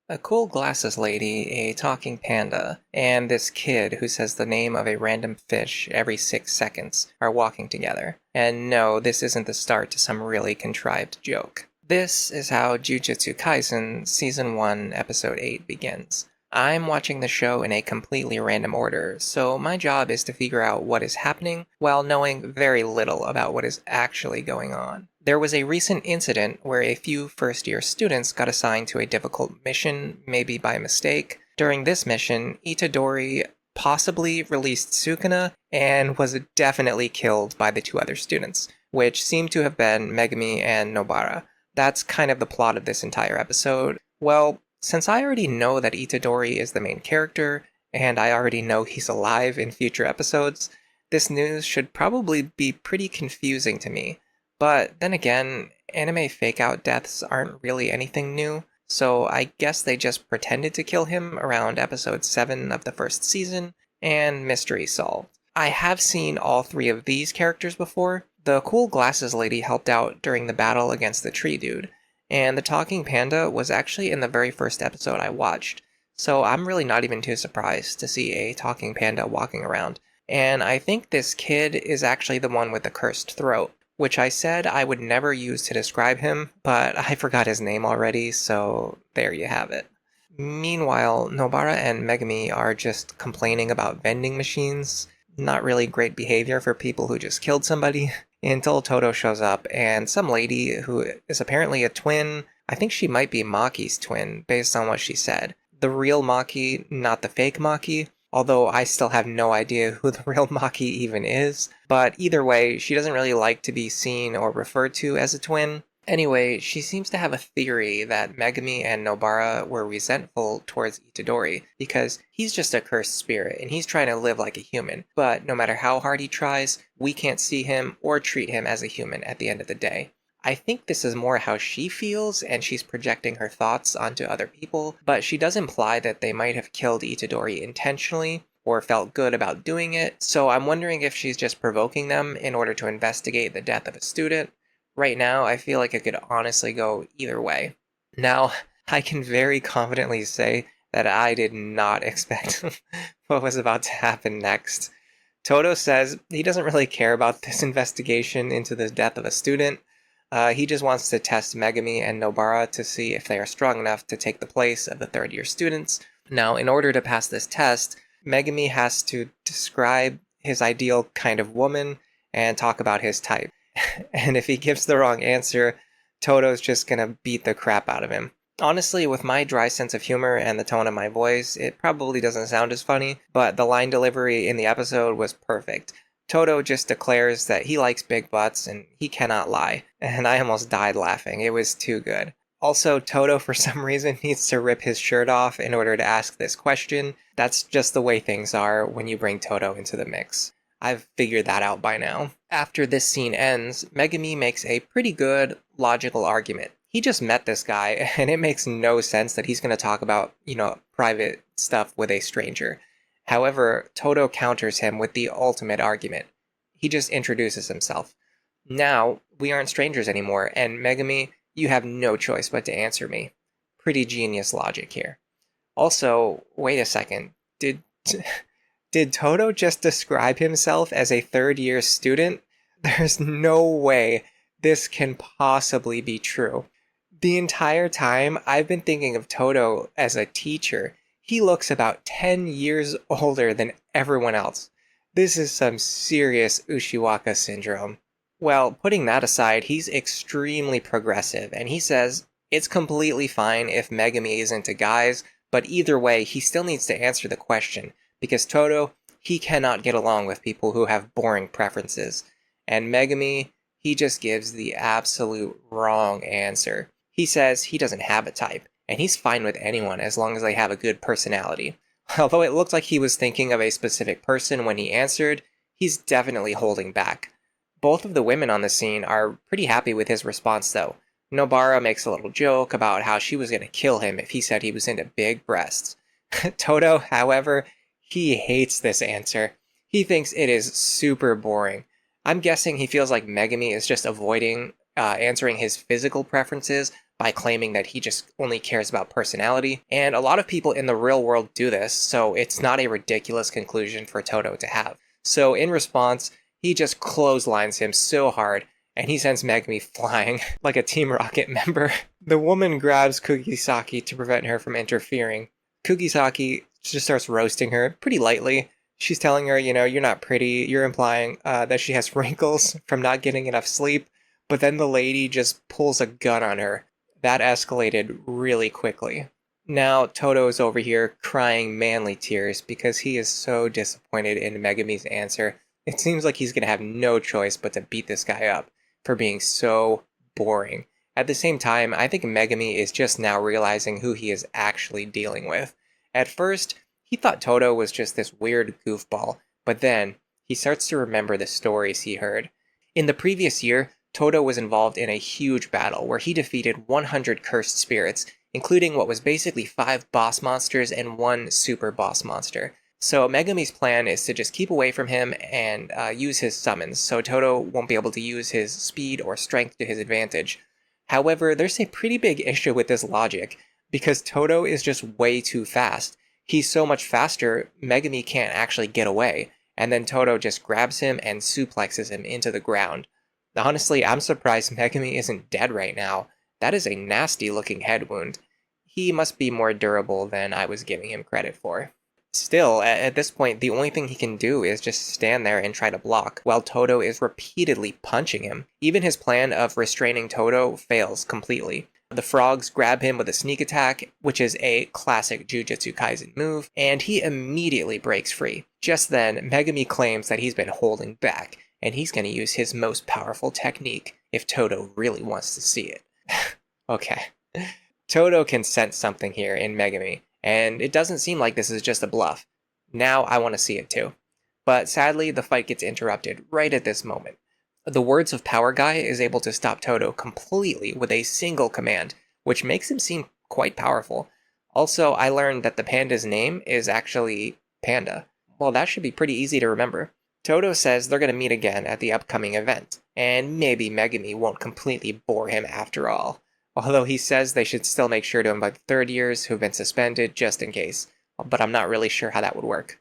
A cool glasses lady, a talking panda, and this kid who says the name of a random fish every 6 seconds are walking together. And no, this isn't the start to some really contrived joke. This is how Jujutsu Kaisen Season 1, Episode 8 begins. I'm watching the show in a completely random order, so my job is to figure out what is happening while knowing very little about what is actually going on. There was a recent incident where a few first-year students got assigned to a difficult mission, maybe by mistake. During this mission, Itadori possibly released Sukuna and was definitely killed by the two other students, which seem to have been Megumi and Nobara. That's kind of the plot of this entire episode. Well, since I already know that Itadori is the main character, and I already know he's alive in future episodes, this news should probably be pretty confusing to me. But then again, anime fake-out deaths aren't really anything new, so I guess they just pretended to kill him around episode 7 of the first season, and mystery solved. I have seen all three of these characters before. The cool glasses lady helped out during the battle against the tree dude, and the talking panda was actually in the very first episode I watched, so I'm really not even too surprised to see a talking panda walking around. And I think this kid is actually the one with the cursed throat, which I said I would never use to describe him, but I forgot his name already, so there you have it. Meanwhile, Nobara and Megumi are just complaining about vending machines. Not really great behavior for people who just killed somebody, until Todo shows up, and some lady who is apparently a twin, I think she might be Maki's twin, based on what she said. The real Maki, not the fake Maki, although I still have no idea who the real Maki even is. But either way, she doesn't really like to be seen or referred to as a twin. Anyway, she seems to have a theory that Megumi and Nobara were resentful towards Itadori because he's just a cursed spirit and he's trying to live like a human. But no matter how hard he tries, we can't see him or treat him as a human at the end of the day. I think this is more how she feels, and she's projecting her thoughts onto other people, but she does imply that they might have killed Itadori intentionally, or felt good about doing it, so I'm wondering if she's just provoking them in order to investigate the death of a student. Right now, I feel like it could honestly go either way. Now, I can very confidently say that I did not expect what was about to happen next. Todo says he doesn't really care about this investigation into the death of a student. He just wants to test Megumi and Nobara to see if they are strong enough to take the place of the third-year students. Now, in order to pass this test, Megumi has to describe his ideal kind of woman and talk about his type. And if he gives the wrong answer, Todo's just gonna beat the crap out of him. Honestly, with my dry sense of humor and the tone of my voice, it probably doesn't sound as funny, but the line delivery in the episode was perfect. Todo just declares that he likes big butts and he cannot lie, and I almost died laughing. It was too good. Also, Todo, for some reason, needs to rip his shirt off in order to ask this question. That's just the way things are when you bring Todo into the mix. I've figured that out by now. After this scene ends, Megumi makes a pretty good, logical argument. He just met this guy, and it makes no sense that he's going to talk about, private stuff with a stranger. However, Todo counters him with the ultimate argument. He just introduces himself. Now, we aren't strangers anymore, and Megumi, you have no choice but to answer me. Pretty genius logic here. Also, wait a second. Did Todo just describe himself as a third-year student? There's no way this can possibly be true. The entire time, I've been thinking of Todo as a teacher. He looks about 10 years older than everyone else. This is some serious Ushiwaka syndrome. Well, putting that aside, he's extremely progressive, and he says it's completely fine if Megumi is into guys, but either way, he still needs to answer the question, because Todo, he cannot get along with people who have boring preferences. And Megumi, he just gives the absolute wrong answer. He says he doesn't have a type, and he's fine with anyone as long as they have a good personality. Although it looked like he was thinking of a specific person when he answered, he's definitely holding back. Both of the women on the scene are pretty happy with his response though. Nobara makes a little joke about how she was going to kill him if he said he was into big breasts. Todo, however, he hates this answer. He thinks it is super boring. I'm guessing he feels like Megumi is just avoiding answering his physical preferences by claiming that he just only cares about personality, and a lot of people in the real world do this, so it's not a ridiculous conclusion for Todo to have. So in response, he just clotheslines him so hard, and he sends Megumi flying like a Team Rocket member. The woman grabs Kugisaki to prevent her from interfering. Kugisaki just starts roasting her pretty lightly. She's telling her, you're not pretty. You're implying that she has wrinkles from not getting enough sleep. But then the lady just pulls a gun on her. That escalated really quickly. Now Todo's over here crying manly tears because he is so disappointed in Megumi's answer. It seems like he's going to have no choice but to beat this guy up for being so boring. At the same time, I think Megumi is just now realizing who he is actually dealing with. At first, he thought Todo was just this weird goofball, but then he starts to remember the stories he heard. In the previous year, Todo was involved in a huge battle where he defeated 100 cursed spirits, including what was basically 5 boss monsters and 1 super boss monster. So Megumi's plan is to just keep away from him and use his summons, so Todo won't be able to use his speed or strength to his advantage. However, there's a pretty big issue with this logic, because Todo is just way too fast. He's so much faster, Megumi can't actually get away, and then Todo just grabs him and suplexes him into the ground. Honestly, I'm surprised Megumi isn't dead right now. That is a nasty looking head wound. He must be more durable than I was giving him credit for. Still, at this point, the only thing he can do is just stand there and try to block, while Todo is repeatedly punching him. Even his plan of restraining Todo fails completely. The frogs grab him with a sneak attack, which is a classic Jujutsu Kaisen move, and he immediately breaks free. Just then, Megumi claims that he's been holding back, and he's going to use his most powerful technique if Todo really wants to see it. Okay. Todo can sense something here in Megumi, and it doesn't seem like this is just a bluff. Now I want to see it too. But sadly, the fight gets interrupted right at this moment. The Words of Power guy is able to stop Todo completely with a single command, which makes him seem quite powerful. Also, I learned that the panda's name is actually Panda. Well, that should be pretty easy to remember. Todo says they're going to meet again at the upcoming event, and maybe Megumi won't completely bore him after all. Although he says they should still make sure to invite the third years who've been suspended just in case, but I'm not really sure how that would work.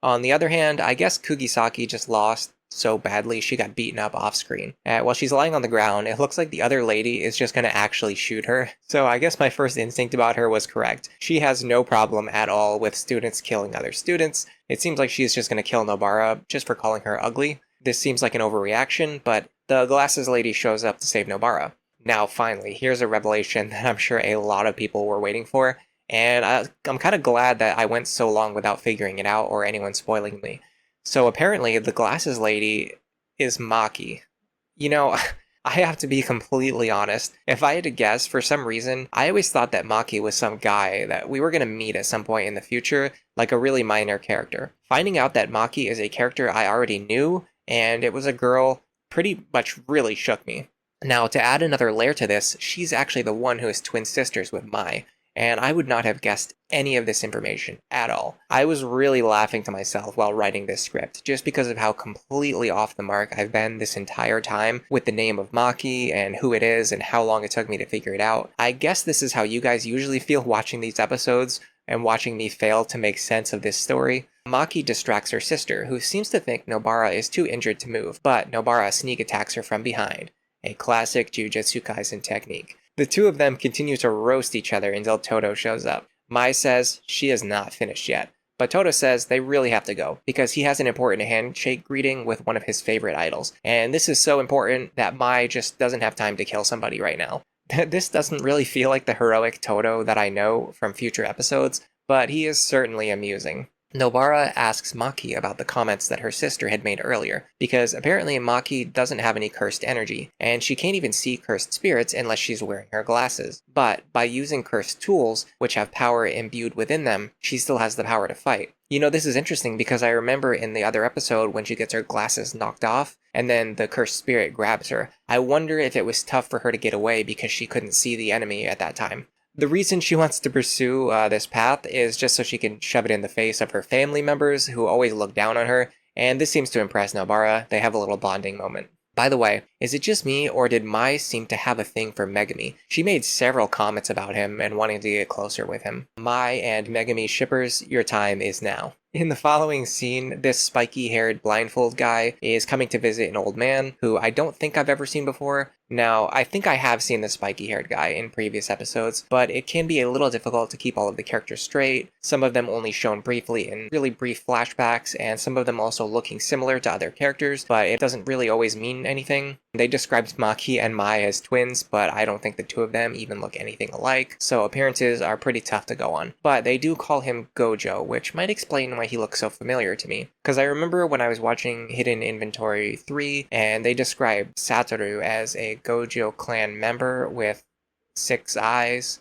On the other hand, I guess Kugisaki just lost so badly she got beaten up off screen. While she's lying on the ground, it looks like the other lady is just going to actually shoot her. So I guess my first instinct about her was correct. She has no problem at all with students killing other students. It seems like she's just going to kill Nobara just for calling her ugly. This seems like an overreaction, but the glasses lady shows up to save Nobara. Now finally, here's a revelation that I'm sure a lot of people were waiting for, and I'm kind of glad that I went so long without figuring it out or anyone spoiling me. So apparently, the glasses lady is Maki. I have to be completely honest. If I had to guess, for some reason, I always thought that Maki was some guy that we were going to meet at some point in the future, like a really minor character. Finding out that Maki is a character I already knew, and it was a girl, pretty much really shook me. Now, to add another layer to this, she's actually the one who is twin sisters with Mai, and I would not have guessed any of this information at all. I was really laughing to myself while writing this script, just because of how completely off the mark I've been this entire time with the name of Maki and who it is and how long it took me to figure it out. I guess this is how you guys usually feel watching these episodes and watching me fail to make sense of this story. Maki distracts her sister, who seems to think Nobara is too injured to move, but Nobara sneak attacks her from behind. A classic Jujutsu Kaisen technique. The two of them continue to roast each other until Todo shows up. Mai says she is not finished yet, but Todo says they really have to go, because he has an important handshake greeting with one of his favorite idols, and this is so important that Mai just doesn't have time to kill somebody right now. This doesn't really feel like the heroic Todo that I know from future episodes, but he is certainly amusing. Nobara asks Maki about the comments that her sister had made earlier, because apparently Maki doesn't have any cursed energy, and she can't even see cursed spirits unless she's wearing her glasses. But by using cursed tools, which have power imbued within them, she still has the power to fight. This is interesting because I remember in the other episode when she gets her glasses knocked off, and then the cursed spirit grabs her. I wonder if it was tough for her to get away because she couldn't see the enemy at that time. The reason she wants to pursue this path is just so she can shove it in the face of her family members who always look down on her, and this seems to impress Nobara. They have a little bonding moment. By the way, is it just me, or did Mai seem to have a thing for Megumi? She made several comments about him and wanting to get closer with him. Mai and Megumi shippers, your time is now. In the following scene, this spiky-haired blindfold guy is coming to visit an old man who I don't think I've ever seen before. Now, I think I have seen the spiky-haired guy in previous episodes, but it can be a little difficult to keep all of the characters straight, some of them only shown briefly in really brief flashbacks, and some of them also looking similar to other characters, but it doesn't really always mean anything. They described Maki and Mai as twins, but I don't think the two of them even look anything alike, so appearances are pretty tough to go on. But they do call him Gojo, which might explain why he looks so familiar to me. Because I remember when I was watching Hidden Inventory 3, and they described Satoru as a Gojo clan member with 6 eyes,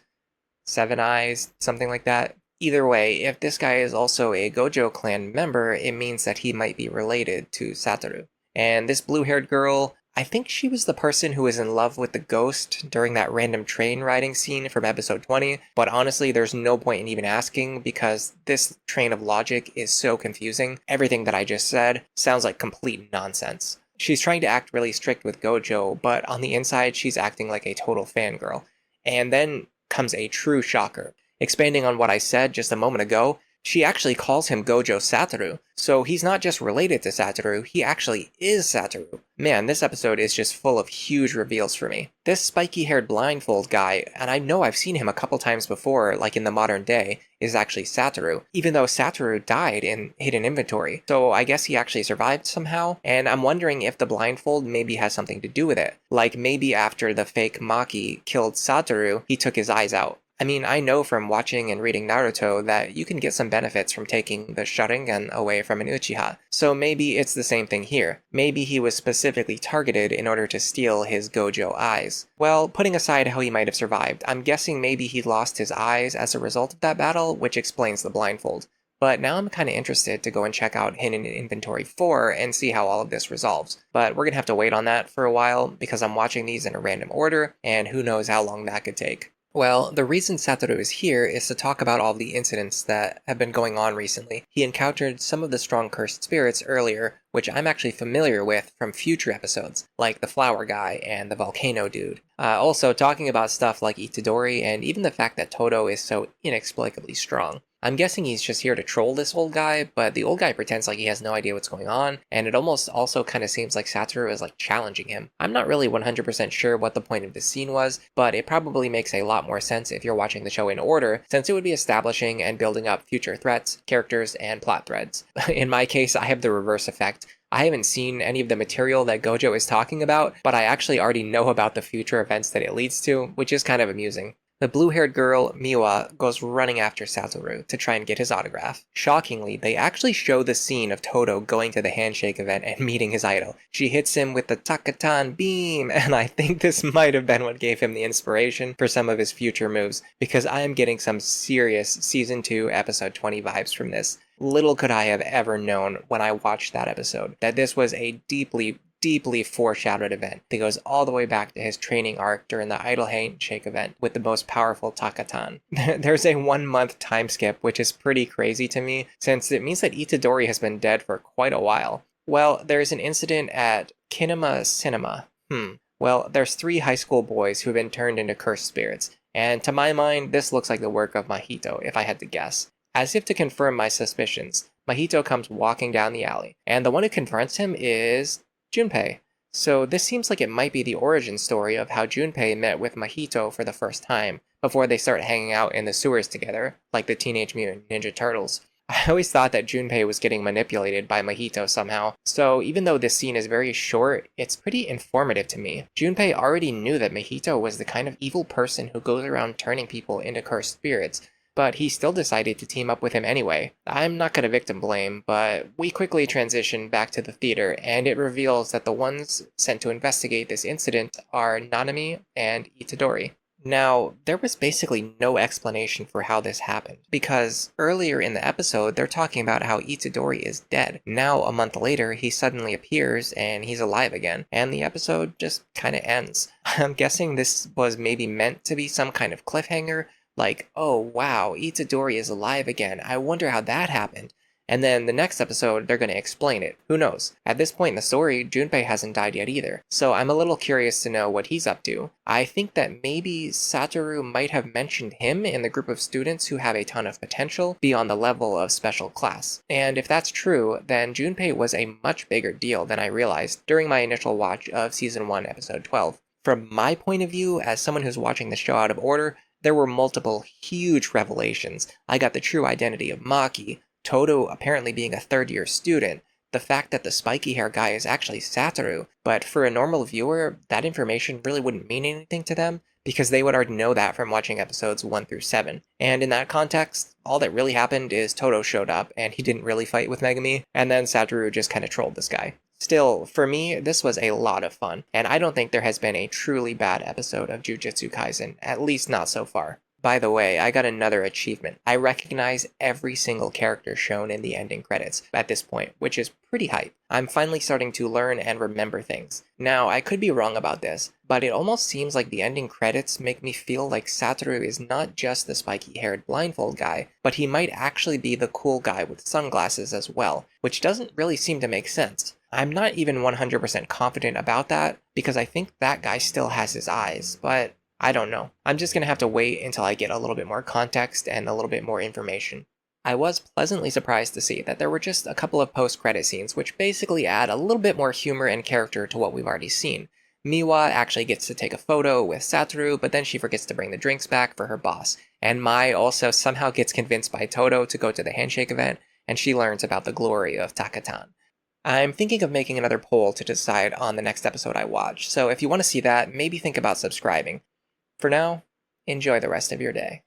7 eyes, something like that. Either way, if this guy is also a Gojo clan member, it means that he might be related to Satoru. And this blue-haired girl, I think she was the person who was in love with the ghost during that random train riding scene from episode 20, but honestly, there's no point in even asking because this train of logic is so confusing. Everything that I just said sounds like complete nonsense. She's trying to act really strict with Gojo, but on the inside, she's acting like a total fangirl. And then comes a true shocker. Expanding on what I said just a moment ago, she actually calls him Gojo Satoru, so he's not just related to Satoru, he actually is Satoru. Man, this episode is just full of huge reveals for me. This spiky-haired blindfold guy, and I know I've seen him a couple times before, like in the modern day, is actually Satoru, even though Satoru died in Hidden Inventory, so I guess he actually survived somehow, and I'm wondering if the blindfold maybe has something to do with it. Like maybe after the fake Maki killed Satoru, he took his eyes out. I mean, I know from watching and reading Naruto that you can get some benefits from taking the Sharingan away from an Uchiha, so maybe it's the same thing here. Maybe he was specifically targeted in order to steal his Gojo eyes. Well, putting aside how he might have survived, I'm guessing maybe he lost his eyes as a result of that battle, which explains the blindfold. But now I'm kind of interested to go and check out Hidden Inventory 4 and see how all of this resolves. But we're going to have to wait on that for a while because I'm watching these in a random order, and who knows how long that could take. Well, the reason Satoru is here is to talk about all the incidents that have been going on recently. He encountered some of the strong cursed spirits earlier, which I'm actually familiar with from future episodes, like the flower guy and the volcano dude. Also, talking about stuff like Itadori and even the fact that Todo is so inexplicably strong. I'm guessing he's just here to troll this old guy, but the old guy pretends like he has no idea what's going on, and it almost also kind of seems like Satoru is like challenging him. I'm not really 100% sure what the point of this scene was, but it probably makes a lot more sense if you're watching the show in order, since it would be establishing and building up future threats, characters, and plot threads. In my case, I have the reverse effect. I haven't seen any of the material that Gojo is talking about, but I actually already know about the future events that it leads to, which is kind of amusing. The blue-haired girl, Miwa, goes running after Satoru to try and get his autograph. Shockingly, they actually show the scene of Todo going to the handshake event and meeting his idol. She hits him with the Takatan BEAM, and I think this might have been what gave him the inspiration for some of his future moves, because I am getting some serious Season 2, Episode 20 vibes from this. Little could I have ever known when I watched that episode that this was a deeply foreshadowed event that goes all the way back to his training arc during the Idol Handshake event with the most powerful Takatan. There's a 1-month time skip, which is pretty crazy to me, since it means that Itadori has been dead for quite a while. Well, there's an incident at Kinema Cinema. Well, there's 3 high school boys who have been turned into cursed spirits, and to my mind, this looks like the work of Mahito, if I had to guess. As if to confirm my suspicions, Mahito comes walking down the alley, and the one who confronts him is Junpei. So this seems like it might be the origin story of how Junpei met with Mahito for the first time, before they start hanging out in the sewers together, like the Teenage Mutant Ninja Turtles. I always thought that Junpei was getting manipulated by Mahito somehow, so even though this scene is very short, it's pretty informative to me. Junpei already knew that Mahito was the kind of evil person who goes around turning people into cursed spirits, but he still decided to team up with him anyway. I'm not gonna victim blame, but we quickly transition back to the theater, and it reveals that the ones sent to investigate this incident are Nanami and Itadori. Now, there was basically no explanation for how this happened, because earlier in the episode, they're talking about how Itadori is dead. Now, a month later, he suddenly appears and he's alive again, and the episode just kinda ends. I'm guessing this was maybe meant to be some kind of cliffhanger, like, oh wow, Itadori is alive again, I wonder how that happened. And then the next episode, they're going to explain it. Who knows? At this point in the story, Junpei hasn't died yet either, so I'm a little curious to know what he's up to. I think that maybe Satoru might have mentioned him in the group of students who have a ton of potential beyond the level of special class. And if that's true, then Junpei was a much bigger deal than I realized during my initial watch of Season 1, Episode 12. From my point of view, as someone who's watching the show out of order, there were multiple huge revelations. I got the true identity of Maki, Todo apparently being a third-year student, the fact that the spiky hair guy is actually Satoru, but for a normal viewer, that information really wouldn't mean anything to them, because they would already know that from watching episodes 1 through 7. And in that context, all that really happened is Todo showed up, and he didn't really fight with Megumi, and then Satoru just kind of trolled this guy. Still, for me, this was a lot of fun, and I don't think there has been a truly bad episode of Jujutsu Kaisen, at least not so far. By the way, I got another achievement. I recognize every single character shown in the ending credits at this point, which is pretty hype. I'm finally starting to learn and remember things. Now, I could be wrong about this, but it almost seems like the ending credits make me feel like Satoru is not just the spiky-haired blindfold guy, but he might actually be the cool guy with sunglasses as well, which doesn't really seem to make sense. I'm not even 100% confident about that, because I think that guy still has his eyes, but I don't know. I'm just going to have to wait until I get a little bit more context and a little bit more information. I was pleasantly surprised to see that there were just a couple of post-credit scenes which basically add a little bit more humor and character to what we've already seen. Miwa actually gets to take a photo with Satoru, but then she forgets to bring the drinks back for her boss. And Mai also somehow gets convinced by Todo to go to the handshake event, and she learns about the glory of Takatan. I'm thinking of making another poll to decide on the next episode I watch, so if you want to see that, maybe think about subscribing. For now, enjoy the rest of your day.